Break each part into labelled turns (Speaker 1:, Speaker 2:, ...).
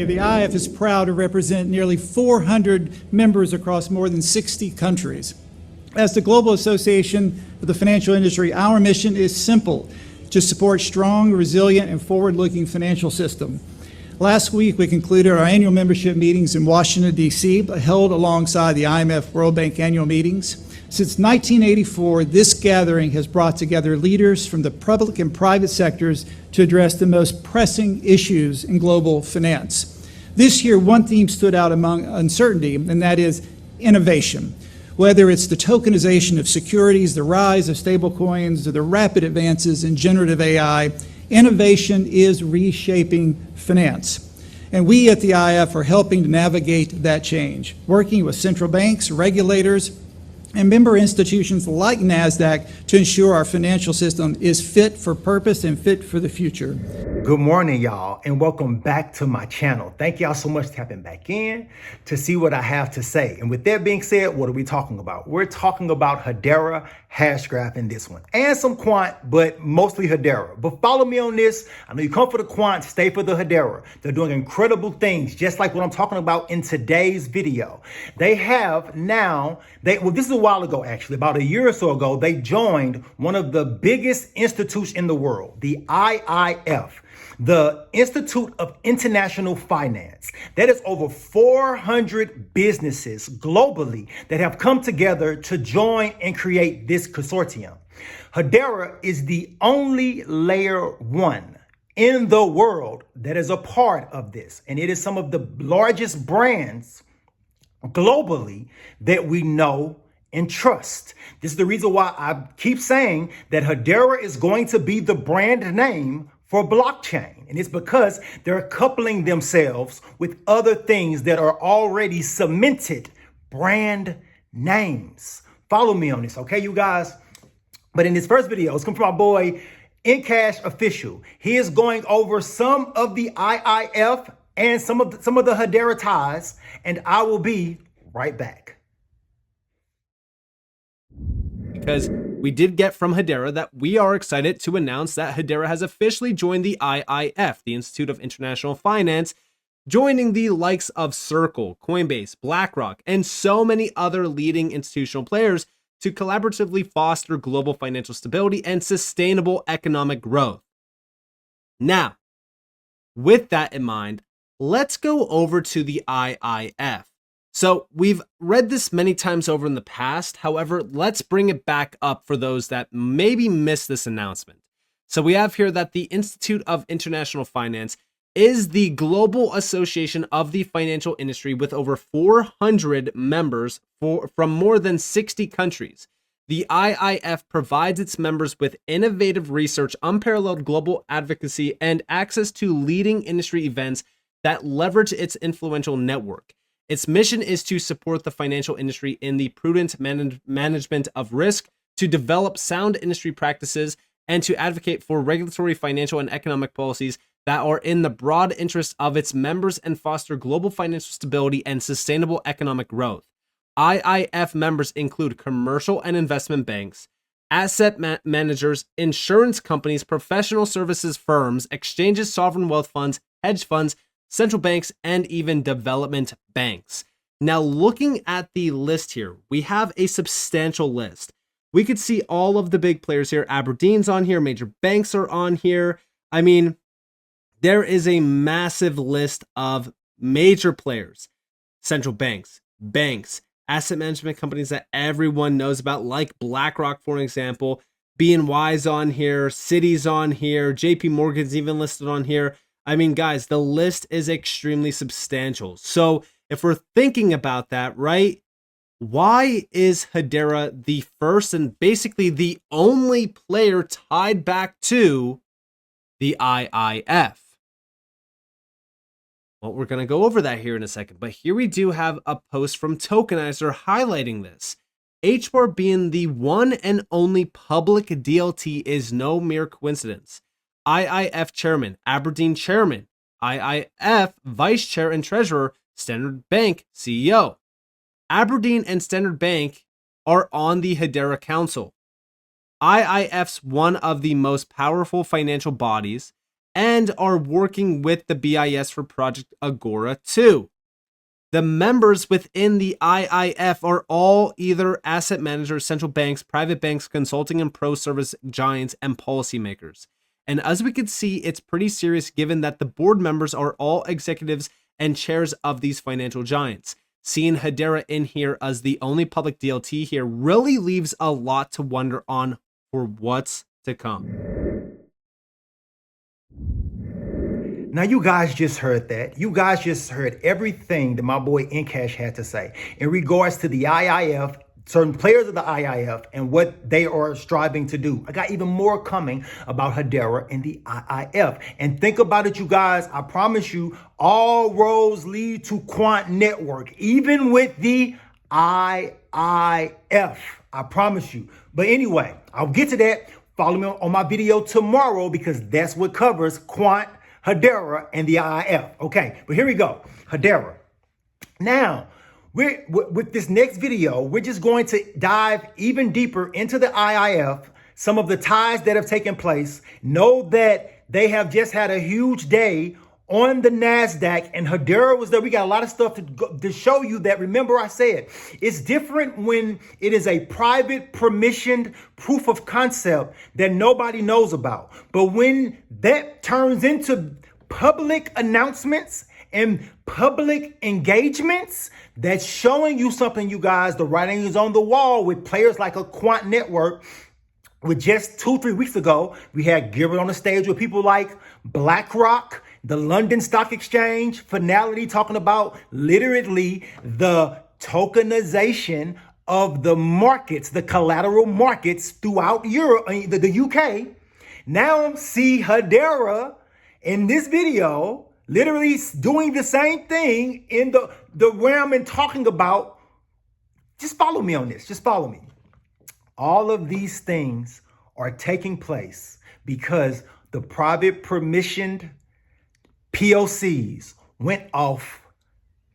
Speaker 1: The IF is proud to represent nearly 400 members across more than 60 countries. As the Global Association of the Financial Industry, our mission is simple: to support strong, resilient, and forward-looking financial system. Last week, we concluded our annual membership meetings in Washington, D.C., held alongside the IMF World Bank annual meetings. Since 1984, this gathering has brought together leaders from the public and private sectors to address the most pressing issues in global finance. This year, one theme stood out among uncertainty, and that is innovation. Whether it's the tokenization of securities, the rise of stablecoins, or the rapid advances in generative AI, innovation is reshaping finance. And we at the IF are helping to navigate that change, working with central banks, regulators, and member institutions like NASDAQ to ensure our financial system is fit for purpose and fit for the future.
Speaker 2: Good morning, y'all, and welcome back to my channel. Thank y'all so much for tapping back in to see what I have to say. And with that being said, what are we talking about? We're talking about Hedera, Hashgraph in this one, and some quant, but mostly Hedera. But follow me on this. I know you come for the quant, stay for the Hedera. They're doing incredible things, just like what I'm talking about in today's video. They have now, well, this is a while ago, actually, about a year or so ago, they joined one of the biggest institutes in the world, the IIF, the Institute of International Finance. That is over 400 businesses globally that have come together to join and create this consortium. Hedera is the only layer one in the world that is a part of this, and it is some of the largest brands globally that we know and trust. This is the reason why I keep saying that Hedera is going to be the brand name for blockchain. And it's because they're coupling themselves with other things that are already cemented brand names. Follow me on this, okay, you guys? But in this first video, it's coming from my boy, NCash Official. He is going over some of the IIF and some of the Hedera ties, and I will be right back.
Speaker 3: Because we did get from Hedera that we are excited to announce that Hedera has officially joined the IIF, the Institute of International Finance, joining the likes of Circle, Coinbase, BlackRock, and so many other leading institutional players to collaboratively foster global financial stability and sustainable economic growth. Now, with that in mind, let's go over to the IIF. So we've read this many times over in the past. However, let's bring it back up for those that maybe missed this announcement. So we have here that the Institute of International Finance is the global association of the financial industry with over 400 members from more than 60 countries. The IIF provides its members with innovative research, unparalleled global advocacy, and access to leading industry events that leverage its influential network. Its mission is to support the financial industry in the prudent management of risk, to develop sound industry practices, and to advocate for regulatory, financial, and economic policies that are in the broad interest of its members and foster global financial stability and sustainable economic growth. IIF members include commercial and investment banks, asset managers, insurance companies, professional services firms, exchanges, sovereign wealth funds, hedge funds, central banks, and even development banks. Now, looking at the list here, we have a substantial list. We could see all of the big players here. Aberdeen's on here, major banks are on here. I mean, there is a massive list of major players, central banks, asset management companies that everyone knows about, like BlackRock, for example. BNY's on here, Citi's on here, JP Morgan's even listed on here. I mean, guys, the list is extremely substantial. So if we're thinking about that, right, why is Hedera the first and basically the only player tied back to the IIF? Well, we're going to go over that here in a second, but here we do have a post from Tokenizer highlighting this. HBAR being the one and only public DLT is no mere coincidence. IIF chairman, Aberdeen chairman, IIF vice chair and treasurer, Standard Bank CEO. Aberdeen and Standard Bank are on the Hedera Council. IIF's one of the most powerful financial bodies, and are working with the BIS for Project Agora 2. The members within the IIF are all either asset managers, central banks, private banks, consulting and pro service giants, and policymakers. And as we can see, it's pretty serious given that the board members are all executives and chairs of these financial giants. Seeing Hedera in here as the only public DLT here really leaves a lot to wonder on for what's to come.
Speaker 2: Now, you guys just heard that. You guys just heard everything that my boy NCash had to say in regards to the IIF, certain players of the IIF, and what they are striving to do. I got even more coming about Hedera and the IIF. And think about it, you guys. I promise you, all roads lead to Quant Network, even with the IIF. I promise you. But anyway, I'll get to that. Follow me on my video tomorrow because that's what covers Quant, Hedera, and the IIF. Okay, but here we go. Hedera. Now, with this next video, we're just going to dive even deeper into the IIF, some of the ties that have taken place. Know that they have just had a huge day on the NASDAQ, and Hedera was there. We got a lot of stuff to show you that. Remember, I said it's different when it is a private, permissioned proof of concept that nobody knows about. But when that turns into public announcements and public engagements, that's showing you something, you guys. The writing is on the wall with players like a Quant Network. With just 2-3 weeks ago, we had Gilbert on the stage with people like BlackRock, the London Stock Exchange, Finality, talking about literally the tokenization of the markets, the collateral markets throughout Europe, the UK. Now see Hedera in this video literally doing the same thing in the realm and talking about. Just follow me on this. Just follow me. All of these things are taking place because the private permissioned POCs went off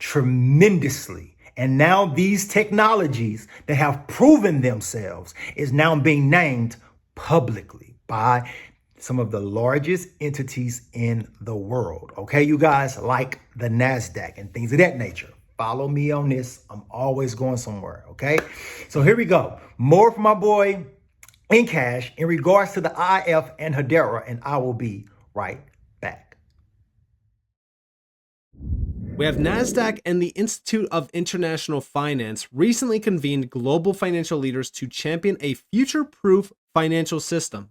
Speaker 2: tremendously. And now these technologies that have proven themselves is now being named publicly by some of the largest entities in the world. Okay, you guys, like the NASDAQ and things of that nature. Follow me on this. I'm always going somewhere, okay? So here we go. More from my boy NCash in regards to the IF and Hedera, and I will be right back.
Speaker 3: We have NASDAQ and the Institute of International Finance recently convened global financial leaders to champion a future-proof financial system.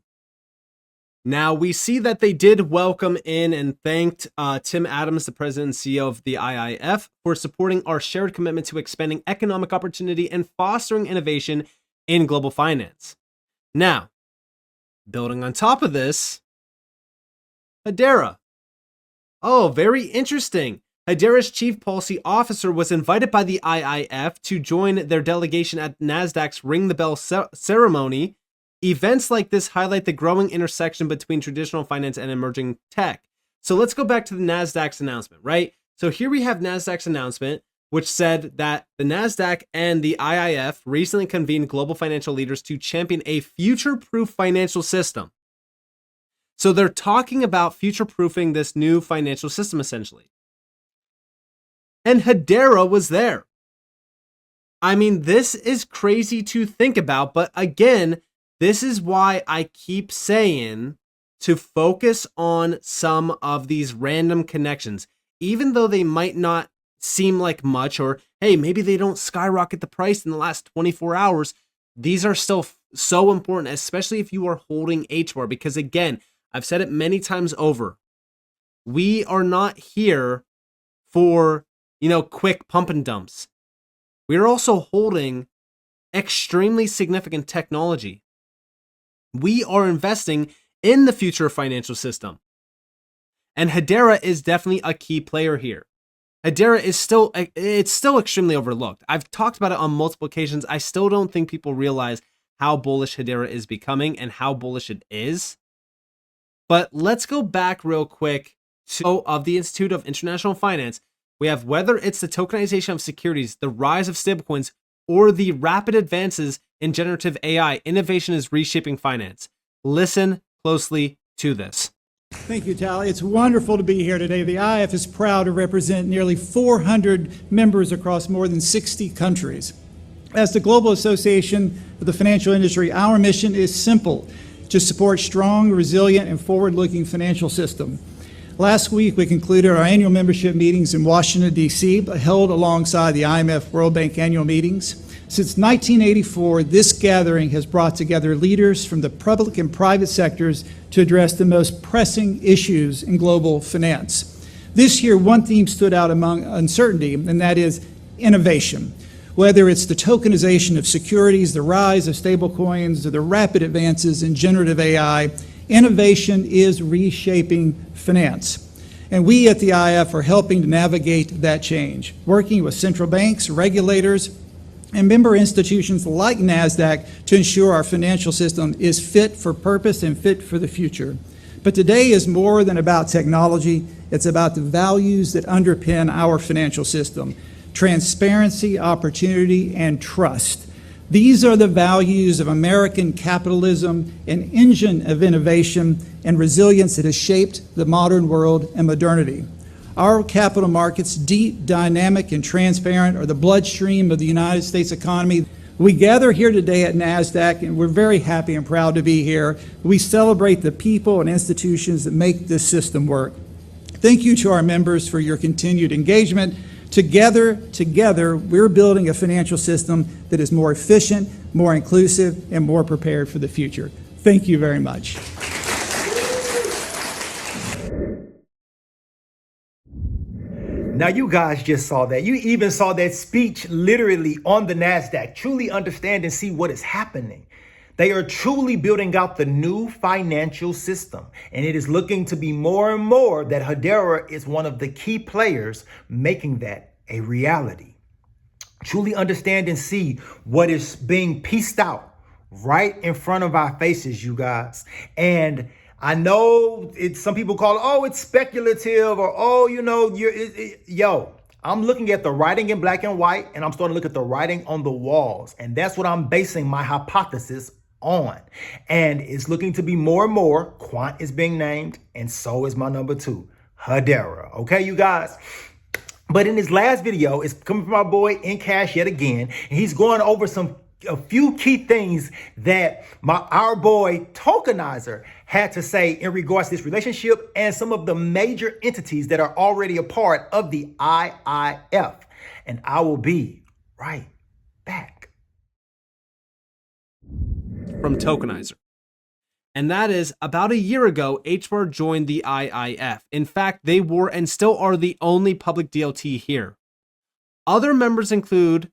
Speaker 3: Now, we see that they did welcome in and thanked Tim Adams, the president and CEO of the IIF, for supporting our shared commitment to expanding economic opportunity and fostering innovation in global finance. Now, building on top of this, Hedera. Oh, very interesting. Hedera's chief policy officer was invited by the IIF to join their delegation at NASDAQ's Ring the Bell ceremony. Events like this highlight the growing intersection between traditional finance and emerging tech. So let's go back to the NASDAQ's announcement, right? So here we have NASDAQ's announcement, which said that the NASDAQ and the IIF recently convened global financial leaders to champion a future-proof financial system. So they're talking about future-proofing this new financial system, essentially. And Hedera was there. I mean, this is crazy to think about, but again, this is why I keep saying to focus on some of these random connections, even though they might not seem like much, or hey, maybe they don't skyrocket the price in the last 24 hours. These are still so important, especially if you are holding HBAR, because again, I've said it many times over. We are not here for, quick pump and dumps. We are also holding extremely significant technology. We are investing in the future financial system. And Hedera is definitely a key player here. Hedera is still extremely overlooked. I've talked about it on multiple occasions. I still don't think people realize how bullish Hedera is becoming and how bullish it is. But let's go back real quick to the Institute of International Finance. We have whether it's the tokenization of securities, the rise of stablecoins, or the rapid advances in generative AI, innovation is reshaping finance. Listen closely to this.
Speaker 1: Thank you, Tal. It's wonderful to be here today. The IF is proud to represent nearly 400 members across more than 60 countries. As the Global Association of the Financial Industry, our mission is simple: to support strong, resilient, and forward-looking financial system. Last week, we concluded our annual membership meetings in Washington, D.C., held alongside the IMF World Bank annual meetings. Since 1984, this gathering has brought together leaders from the public and private sectors to address the most pressing issues in global finance. This year, one theme stood out among uncertainty, and that is innovation. Whether it's the tokenization of securities, the rise of stablecoins, or the rapid advances in generative AI, innovation is reshaping finance. And we at the IF are helping to navigate that change, working with central banks, regulators, and member institutions like NASDAQ to ensure our financial system is fit for purpose and fit for the future. But today is more than about technology. It's about the values that underpin our financial system: transparency, opportunity, and trust. These are the values of American capitalism, an engine of innovation and resilience that has shaped the modern world and modernity. Our capital markets, deep, dynamic, and transparent, are the bloodstream of the United States economy. We gather here today at NASDAQ, and we're very happy and proud to be here. We celebrate the people and institutions that make this system work. Thank you to our members for your continued engagement. Together, we're building a financial system that is more efficient, more inclusive, and more prepared for the future. Thank you very much.
Speaker 2: Now, you guys just saw that. You even saw that speech literally on the NASDAQ. Truly understand and see what is happening. They are truly building out the new financial system, and it is looking to be more and more that Hedera is one of the key players making that a reality. Truly understand and see what is being pieced out right in front of our faces, you guys. And I know some people call it, oh, it's speculative, or, oh, you know, I'm looking at the writing in black and white, and I'm starting to look at the writing on the walls. And that's what I'm basing my hypothesis on. And it's looking to be more and more. Quant is being named, and so is my number 2, Hedera. Okay, you guys? But in his last video, it's coming from our boy NCash yet again, and he's going over a few key things that our boy Tokenizer had to say in regards to this relationship and some of the major entities that are already a part of the IIF. And I will be right back.
Speaker 3: From Tokenizer. And that is, about a year ago, HBAR joined the IIF. In fact, they were and still are the only public DLT here. Other members include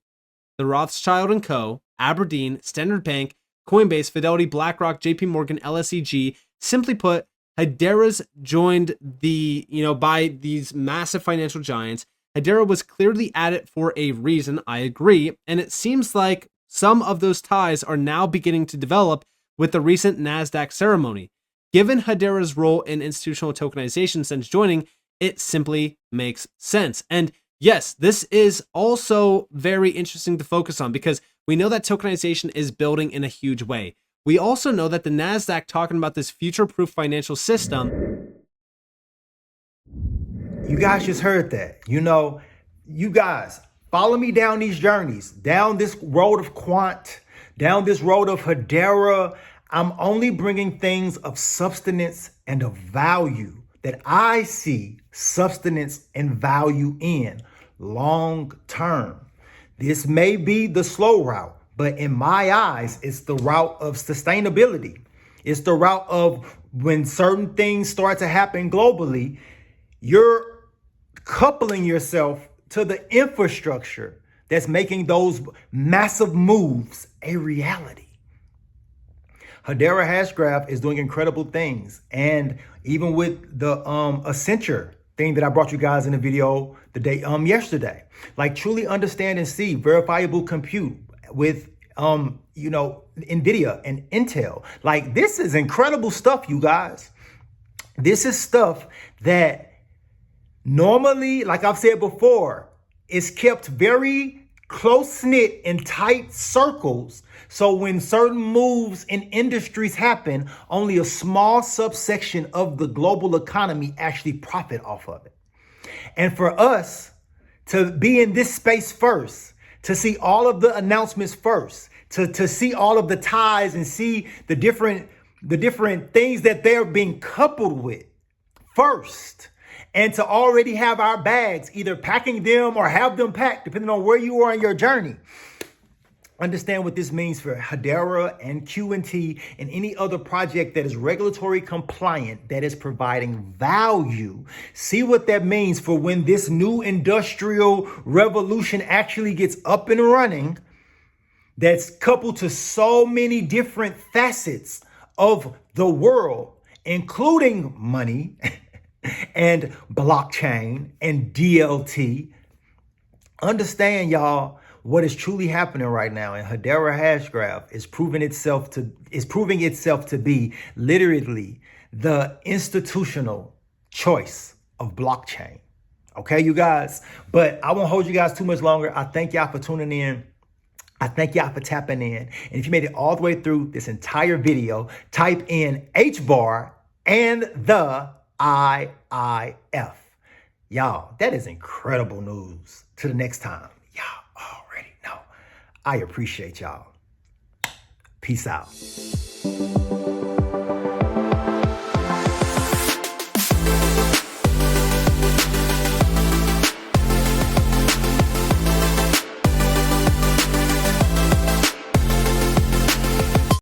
Speaker 3: the Rothschild & Co., Aberdeen, Standard Bank, Coinbase, Fidelity, BlackRock, JP Morgan, LSEG. Simply put, Hedera's joined by these massive financial giants. Hedera was clearly at it for a reason, I agree, and it seems like some of those ties are now beginning to develop with the recent NASDAQ ceremony. Given Hedera's role in institutional tokenization since joining, it simply makes sense. And yes, this is also very interesting to focus on because we know that tokenization is building in a huge way. We also know that the NASDAQ talking about this future-proof financial system.
Speaker 2: You guys just heard that. You know, you guys, follow me down these journeys, down this road of Quant, down this road of Hedera. I'm only bringing things of substance and of value that I see substance and value in long term. This may be the slow route, but in my eyes, it's the route of sustainability. It's the route of when certain things start to happen globally, you're coupling yourself to the infrastructure that's making those massive moves a reality. Hedera Hashgraph is doing incredible things. And even with the Accenture thing that I brought you guys in the video the day yesterday, like truly understand and see verifiable compute with NVIDIA and Intel. Like, this is incredible stuff, you guys. This is stuff that normally, like I've said before, is kept very close-knit in tight circles. So when certain moves in industries happen, only a small subsection of the global economy actually profit off of it. And for us to be in this space first, to see all of the announcements first, to see all of the ties and see the different things that they're being coupled with first, and to already have our bags, either packing them or have them packed, depending on where you are in your journey. Understand what this means for Hedera and Q&T and any other project that is regulatory compliant, that is providing value. See what that means for when this new industrial revolution actually gets up and running, that's coupled to so many different facets of the world, including money and blockchain and DLT. Understand, y'all, what is truly happening right now, and Hedera Hashgraph is proving itself to be literally the institutional choice of blockchain. Okay, you guys, but I won't hold you guys too much longer. I thank y'all for tuning in. I thank y'all for tapping in. And if you made it all the way through this entire video, type in HBAR and the IIF. Y'all, that is incredible news. Till the next time, y'all already know. I appreciate y'all. Peace out.